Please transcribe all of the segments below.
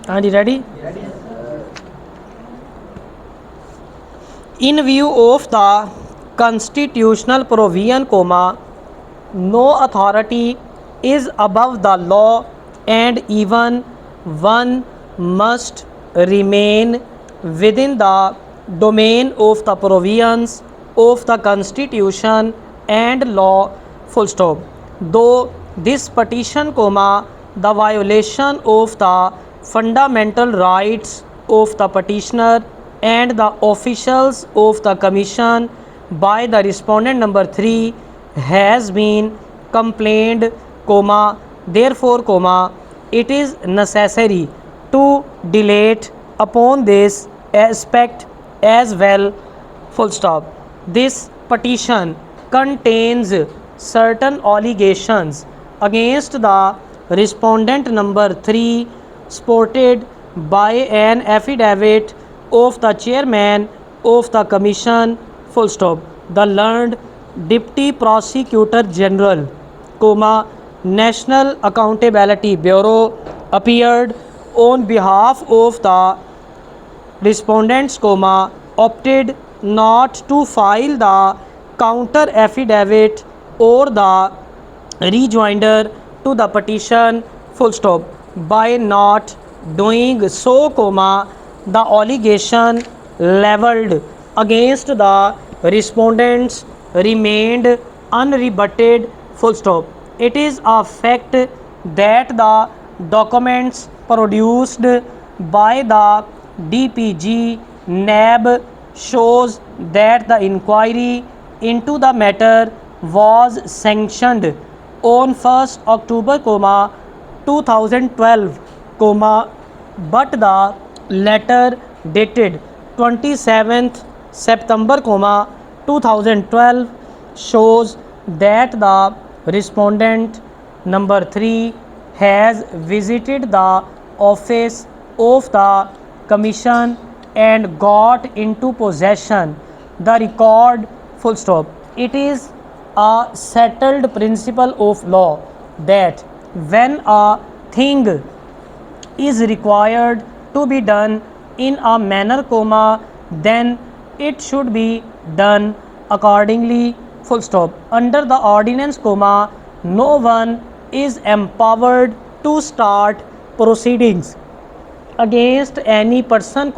हाँ जी, ready? In view of the constitutional provision, no authority is above the law, and even one must remain within the domain of the provisions of the constitution and law, full stop. Though this petition, the violation of the fundamental rights of the petitioner and the officials of the commission by the respondent number 3 has been complained, therefore, it is necessary to dilate upon this aspect as well, full stop. This petition contains certain allegations against the respondent number 3 supported by an affidavit of the chairman of the commission, full stop, the learned deputy prosecutor general, National Accountability Bureau, appeared on behalf of the respondents, opted not to file the counter affidavit or the rejoinder to the petition, full stop. By not doing so, the allegation leveled against the respondents remained unrebutted, full stop. It is a fact that the documents produced by the DPG NAB shows that the inquiry into the matter was sanctioned on 1st October, 2012, but the letter dated 27th September, 2012 shows that the respondent number 3 has visited the office of the commission and got into possession the record, full stop. It is a settled principle of law that when a thing is required to be done in a manner, then it should be done accordingly, full stop. Under the ordinance, no one is empowered to start proceedings against any person,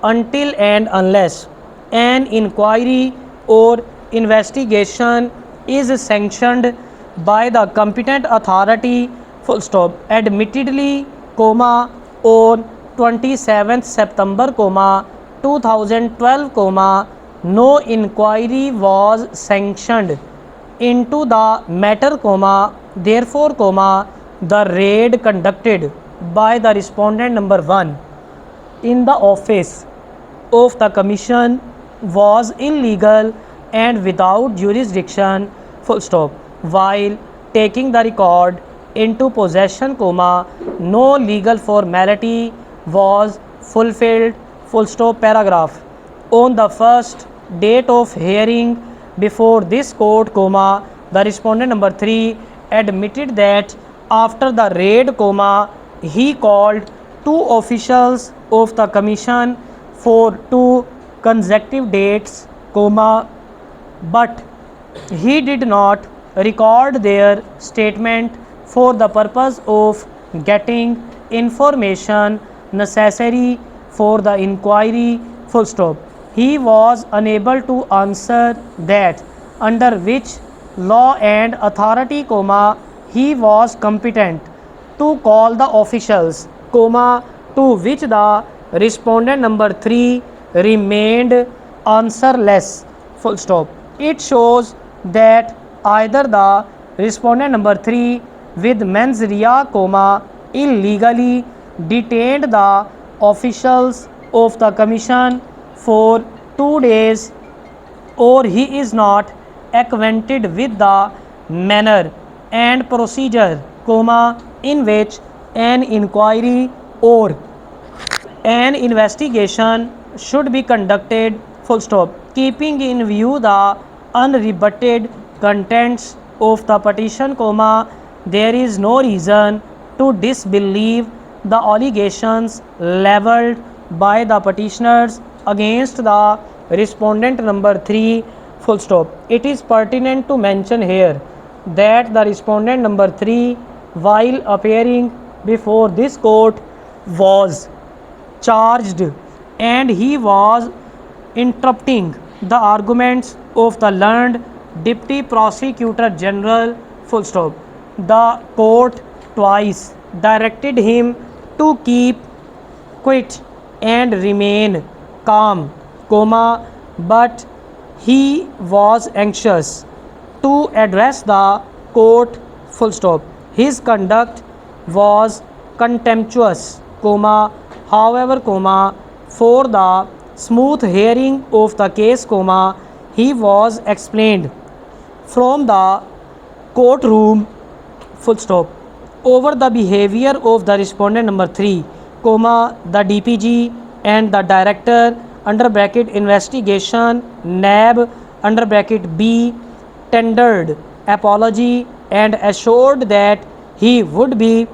until and unless an inquiry or investigation is sanctioned by the competent authority, full stop. Admittedly, on 27th September, 2012, no inquiry was sanctioned into the matter, therefore, the raid conducted by the respondent number 1 in the office of the commission was illegal and without jurisdiction, full stop. While taking the record into possession, no legal formality was fulfilled, full stop. Paragraph. On the first date of hearing before this court, the respondent number 3 admitted that after the raid, he called two officials of the commission for 2 consecutive dates, but he did not record their statement for the purpose of getting information necessary for the inquiry, full stop. He was unable to answer that under which law and authority, he was competent to call the officials, to which the respondent number 3 remained answerless, full stop. It shows that either the respondent number 3 with mens rea, illegally detained the officials of the commission for 2 days, or he is not acquainted with the manner and procedure, in which an inquiry or an investigation should be conducted, full stop. Keeping in view the unrebutted contents of the petition, there is no reason to disbelieve the allegations leveled by the petitioners against the respondent number 3, full stop. It is pertinent to mention here that the respondent number 3, while appearing before this court, was charged and he was interrupting the arguments of the learned Deputy Prosecutor General, full stop. The court twice directed him to keep quiet and remain calm, but he was anxious to address the court, full stop. His conduct was contemptuous, however, for the smooth hearing of the case, he was explained from the courtroom, full stop, over the behavior of the respondent number 3, the DPG and the director under bracket investigation NAB under bracket B tendered apology and assured that he would be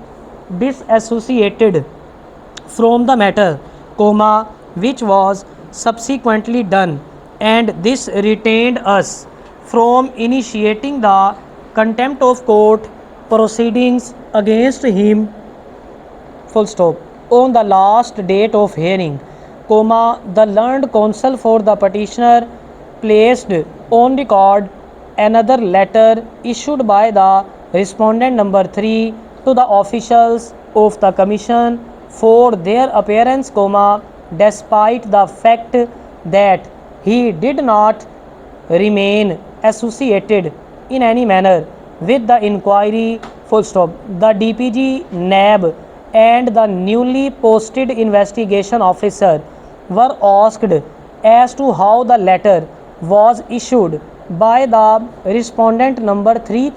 disassociated from the matter, which was subsequently done, and this retained us from initiating the contempt of court proceedings against him, full stop, on the last date of hearing, the learned counsel for the petitioner placed on record another letter issued by the respondent number 3 to the officials of the commission for their appearance, despite the fact that he did not remain associated in any manner with the inquiry, full stop. The DPG, NAB and the newly posted investigation officer were asked as to how the letter was issued by the respondent number 3,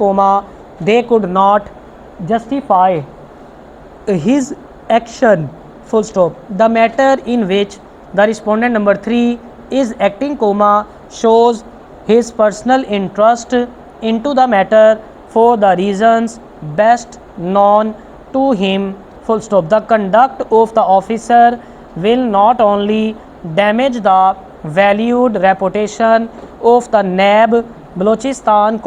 they could not justify his action, full stop. The matter in which the respondent number 3 is acting, shows his personal interest into the matter for the reasons best known to him, full stop. The conduct of the officer will not only damage the valued reputation of the NAB Balochistan,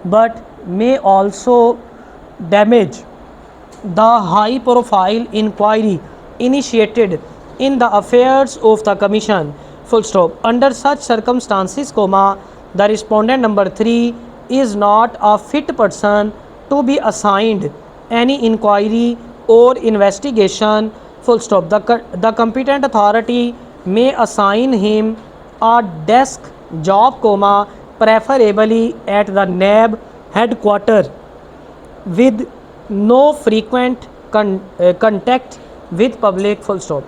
but may also damage the high profile inquiry initiated in the affairs of the commission, full stop. Under such circumstances, the respondent number 3 is not a fit person to be assigned any inquiry or investigation, full stop. The competent authority may assign him a desk job, preferably at the NAB headquarters with no frequent contact with public, full stop.